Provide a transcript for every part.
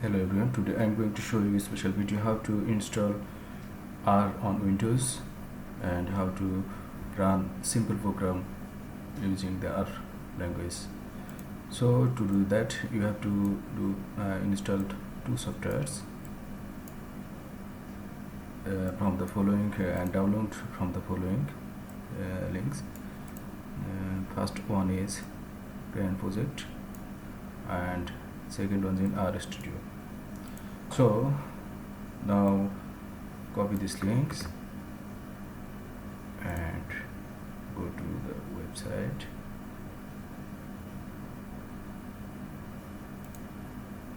Hello everyone, today I am going to show you a special video how to install R on Windows and how to run simple program using the R language. So to do that you have to install two softwares from the following and download from the following links. First one is Grand Project and second one is in Rstudio. So now copy these links and go to the website.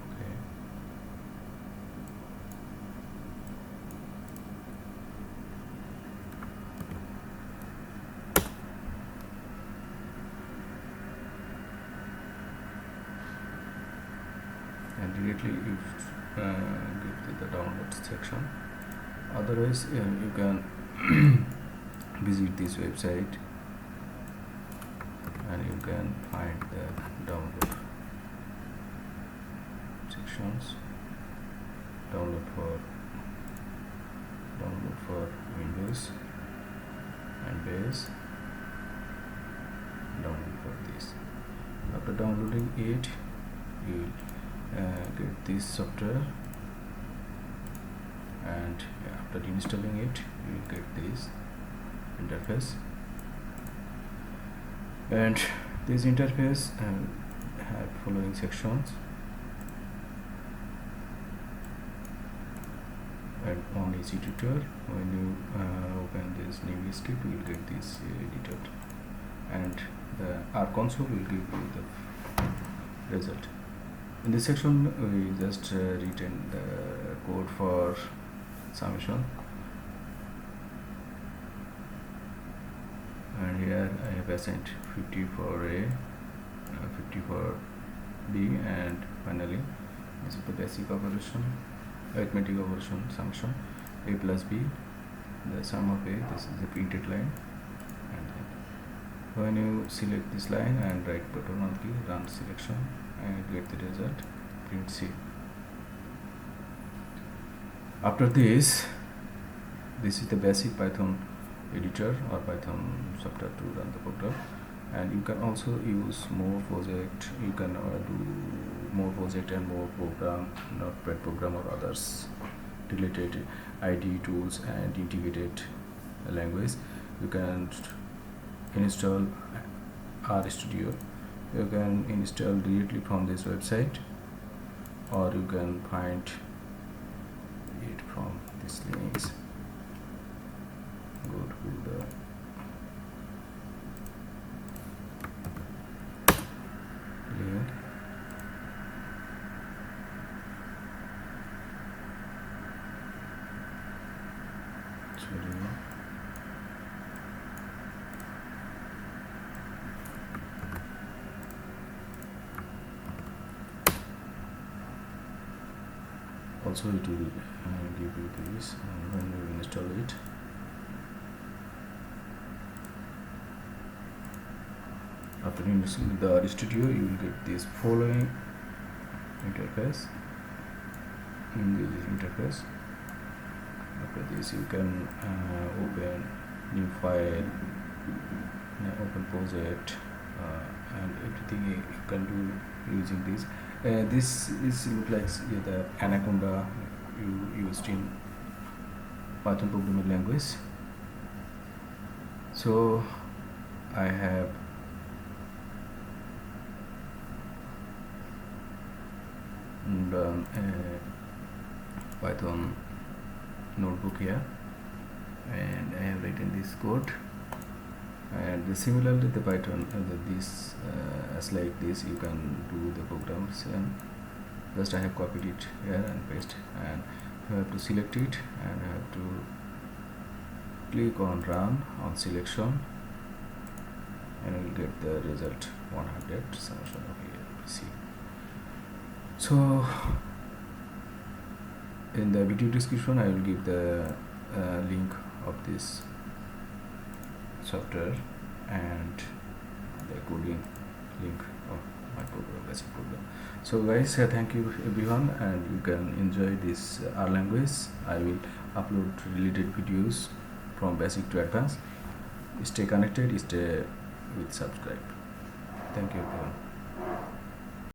Okay. And directly you give to the download section. Otherwise you can visit this website and you can find the download sections. Download for Windows and base, download for this. After downloading it you will get this software, and after installing it you will get this interface. And this interface have following sections, and on is editor. When you open this new script you will get this editor, and the R console will give you the result. In this section we just written the code for summation, and here I have assigned 50 for A, 50 for B, and finally this is the basic operation, arithmetic operation, summation A plus B, the sum of A. This is the printed line, and then when you select this line and right button on key, run selection, and get the result, print C. After this is the basic Python editor or Python software to run the program, and you can also use more project. You can do more project and more program, notepad program or others related IDE tools and integrated language. You can install Rstudio. You can install directly from this website, or you can find it from these links. Go to the link. Sorry. Also it will give you this when you install it. After installing the Rstudio you will get this following interface. In this interface, after this you can open new file, open project, and everything you can do using this. This is look like the Anaconda you used in Python programming language. So I have done a Python notebook here, and I have written this code, and similarly the Python this as like this you can do the programs, and just I have copied it here and paste, and you have to select it and I have to click on run on selection, and you will get the result 100 summation of ABC. So in the video description I will give the link of this software and the coding link of my program, basic program. So guys, thank you everyone, and you can enjoy this R language. I will upload related videos from basic to advanced. Stay connected, stay with subscribe. Thank you everyone.